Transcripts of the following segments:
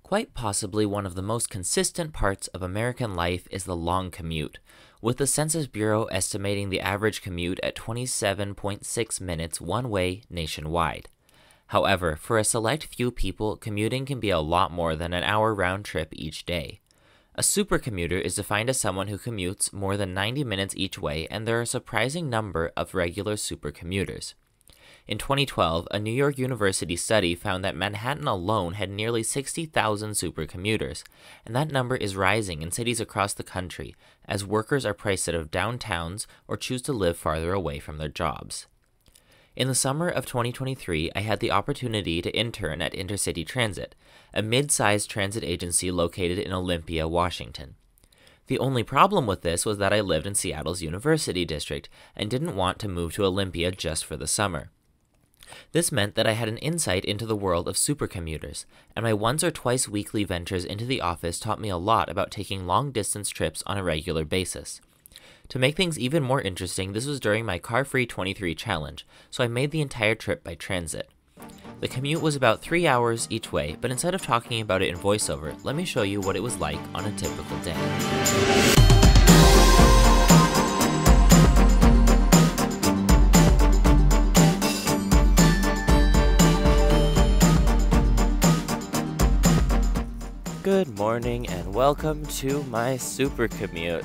Quite possibly one of the most consistent parts of American life is the long commute, with the Census Bureau estimating the average commute at 27.6 minutes one way nationwide. However, for a select few people, commuting can be a lot more than an hour round trip each day. A supercommuter is defined as someone who commutes more than 90 minutes each way, and there are a surprising number of regular supercommuters. In 2012, a New York University study found that Manhattan alone had nearly 60,000 supercommuters, and that number is rising in cities across the country as workers are priced out of downtowns or choose to live farther away from their jobs. In the summer of 2023, I had the opportunity to intern at Intercity Transit, a mid-sized transit agency located in Olympia, Washington. The only problem with this was that I lived in Seattle's University District and didn't want to move to Olympia just for the summer. This meant that I had an insight into the world of supercommuters, and my once or twice weekly ventures into the office taught me a lot about taking long-distance trips on a regular basis. To make things even more interesting, this was during my Car-Free 23 challenge, so I made the entire trip by transit. The commute was about 3 hours each way, but instead of talking about it in voiceover, let me show you what it was like on a typical day. Good morning and welcome to my super commute.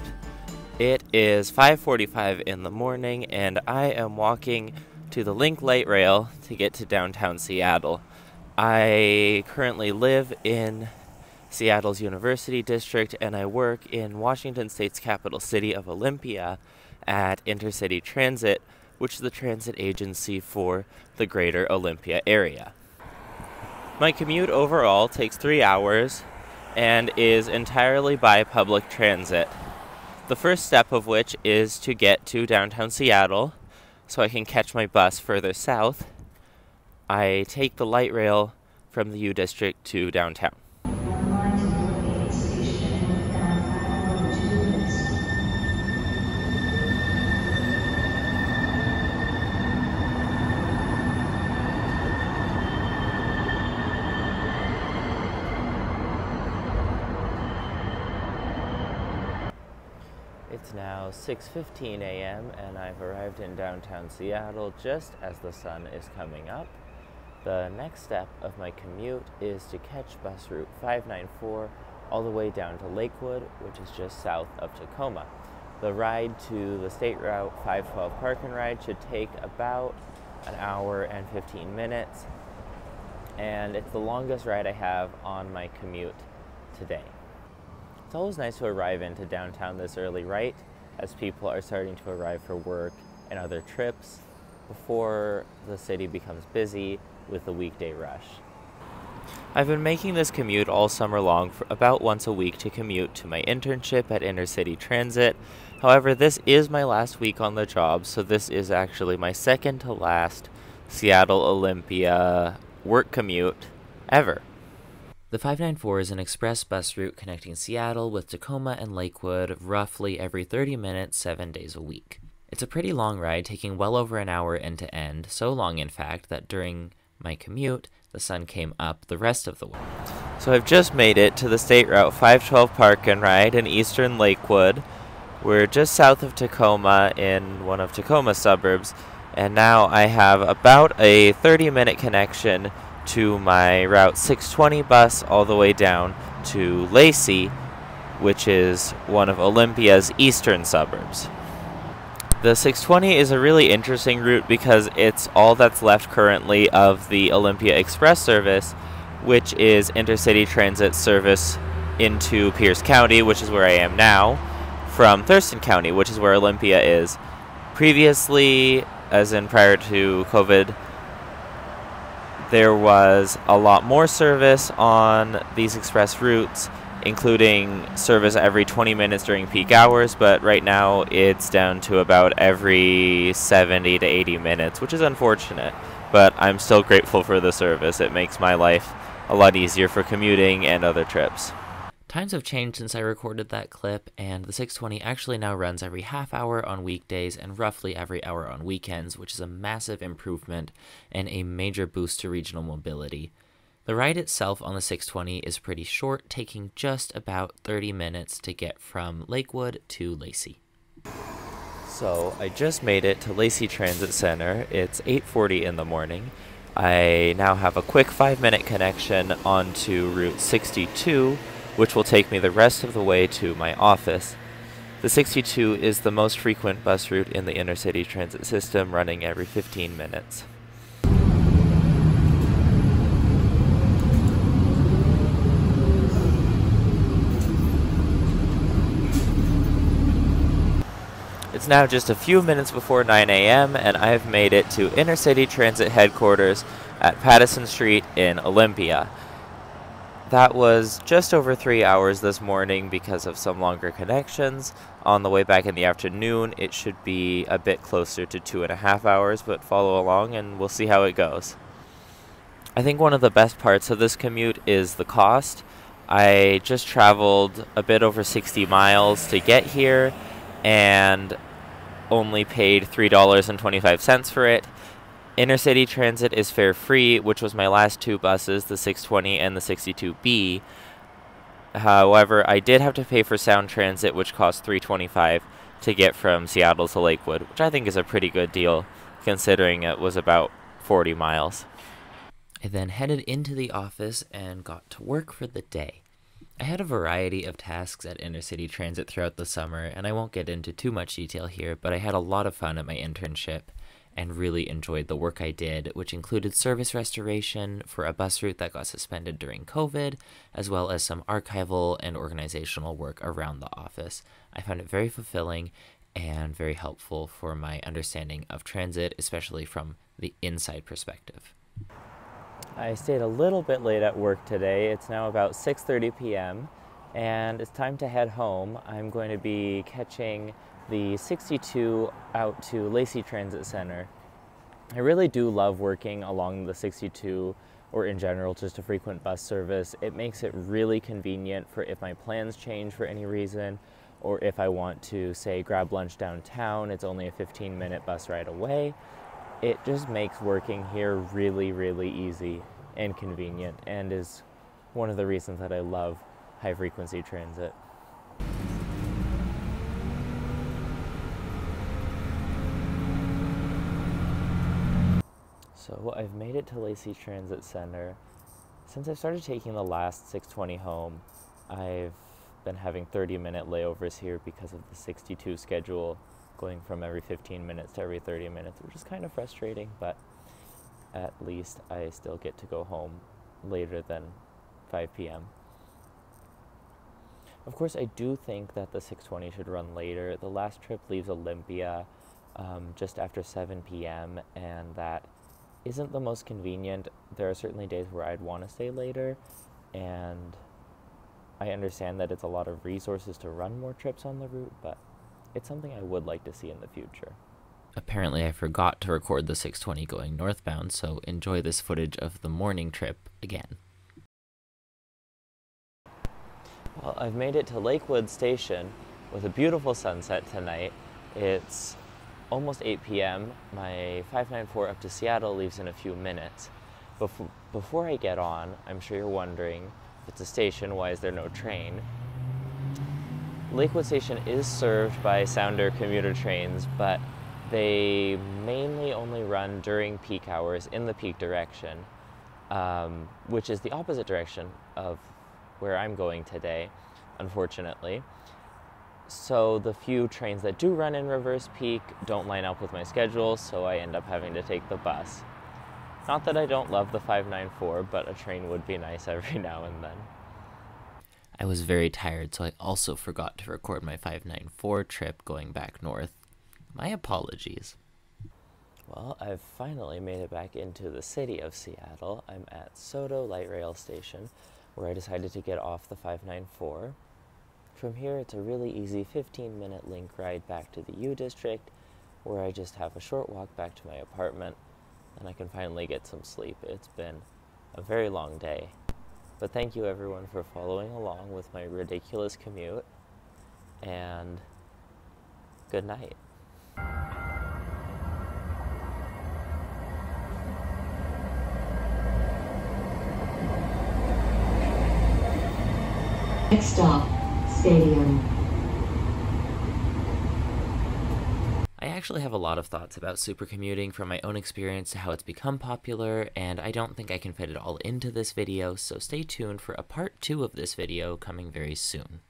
It is 5:45 in the morning and I am walking to the Link Light Rail to get to downtown Seattle. I currently live in Seattle's University District and I work in Washington State's capital city of Olympia at Intercity Transit, which is the transit agency for the greater Olympia area. My commute overall takes 3 hours and is entirely by public transit. The first step of which is to get to downtown Seattle so I can catch my bus further south. I take the light rail from the U District to downtown. It's now 6:15 a.m. and I've arrived in downtown Seattle just as the sun is coming up. The next step of my commute is to catch bus route 594 all the way down to Lakewood, which is just south of Tacoma. The ride to the State Route 512 park and ride should take about an hour and 15 minutes, and it's the longest ride I have on my commute today. It's always nice to arrive into downtown this early, right, as people are starting to arrive for work and other trips before the city becomes busy with the weekday rush. I've been making this commute all summer long for about once a week to commute to my internship at Intercity Transit. However, this is my last week on the job, so this is actually my second to last Seattle Olympia work commute ever. The 594 is an express bus route connecting Seattle with Tacoma and Lakewood roughly every 30 minutes, 7 days a week. It's a pretty long ride, taking well over an hour end to end, so long in fact that during my commute, the sun came up the rest of the way. So I've just made it to the State Route 512 park and ride in eastern Lakewood. We're just south of Tacoma in one of Tacoma's suburbs, and now I have about a 30-minute connection to my Route 620 bus all the way down to Lacey, which is one of Olympia's eastern suburbs. The 620 is a really interesting route because it's all that's left currently of the Olympia Express service, which is Intercity Transit service into Pierce County, which is where I am now, from Thurston County, which is where Olympia is. Previously, as in prior to COVID, there was a lot more service on these express routes, including service every 20 minutes during peak hours, but right now it's down to about every 70 to 80 minutes, which is unfortunate, but I'm still grateful for the service. It makes my life a lot easier for commuting and other trips. Times have changed since I recorded that clip, and the 620 actually now runs every half hour on weekdays and roughly every hour on weekends, which is a massive improvement and a major boost to regional mobility. The ride itself on the 620 is pretty short, taking just about 30 minutes to get from Lakewood to Lacey. So I just made it to Lacey Transit Center. It's 8:40 in the morning. I now have a quick 5-minute connection onto Route 62, which will take me the rest of the way to my office. The 62 is the most frequent bus route in the inner city transit system, running every 15 minutes. It's now just a few minutes before 9 a.m. and I have made it to Inner City Transit headquarters at Patterson Street in Olympia. That was just over 3 hours this morning because of some longer connections. On the way back in the afternoon, it should be a bit closer to 2.5 hours, but follow along and we'll see how it goes. I think one of the best parts of this commute is the cost. I just traveled a bit over 60 miles to get here and only paid $3.25 for it. Inner City Transit is fare free, which was my last two buses, the 620 and the 62B. However, I did have to pay for Sound Transit, which cost $3.25 to get from Seattle to Lakewood, which I think is a pretty good deal considering it was about 40 miles. I then headed into the office and got to work for the day. I had a variety of tasks at Inner City Transit throughout the summer, and I won't get into too much detail here, but I had a lot of fun at my internship and really enjoyed the work I did, which included service restoration for a bus route that got suspended during COVID, as well as some archival and organizational work around the office. I found it very fulfilling and very helpful for my understanding of transit, especially from the inside perspective. I stayed a little bit late at work today. It's now about 6:30 p.m. and it's time to head home. I'm going to be catching the 62 out to Lacey Transit Center. I really do love working along the 62, or in general just a frequent bus service. It makes it really convenient for if my plans change for any reason, or if I want to, say, grab lunch downtown. It's only a 15-minute bus ride away. It just makes working here really, really easy and convenient, and is one of the reasons that I love high-frequency transit. So I've made it to Lacey Transit Center. Since I started taking the last 620 home, I've been having 30-minute layovers here because of the 62 schedule, going from every 15 minutes to every 30 minutes, which is kind of frustrating, but at least I still get to go home later than 5 p.m. Of course, I do think that the 620 should run later. The last trip leaves Olympia just after 7 p.m., and that isn't the most convenient. There are certainly days where I'd want to stay later, and I understand that it's a lot of resources to run more trips on the route, but it's something I would like to see in the future. Apparently I forgot to record the 620 going northbound, so enjoy this footage of the morning trip again. Well, I've made it to Lakewood Station with a beautiful sunset tonight. It's almost 8 p.m. My 594 up to Seattle leaves in a few minutes. Before I get on, I'm sure you're wondering, if it's a station, why is there no train? Lakewood Station is served by Sounder commuter trains, but they mainly only run during peak hours in the peak direction, which is the opposite direction of where I'm going today, unfortunately. So the few trains that do run in reverse peak don't line up with my schedule, so I end up having to take the bus. Not that I don't love the 594, but a train would be nice every now and then. I was very tired, so I also forgot to record my 594 trip going back north. My apologies. Well, I've finally made it back into the city of Seattle. I'm at Soto Light Rail Station, where I decided to get off the 594. From here, it's a really easy 15-minute link ride back to the U District, where I just have a short walk back to my apartment, and I can finally get some sleep. It's been a very long day. But thank you everyone for following along with my ridiculous commute, and good night. Next stop, Stadium. I actually have a lot of thoughts about supercommuting from my own experience to how it's become popular, and I don't think I can fit it all into this video, so stay tuned for a part 2 of this video coming very soon.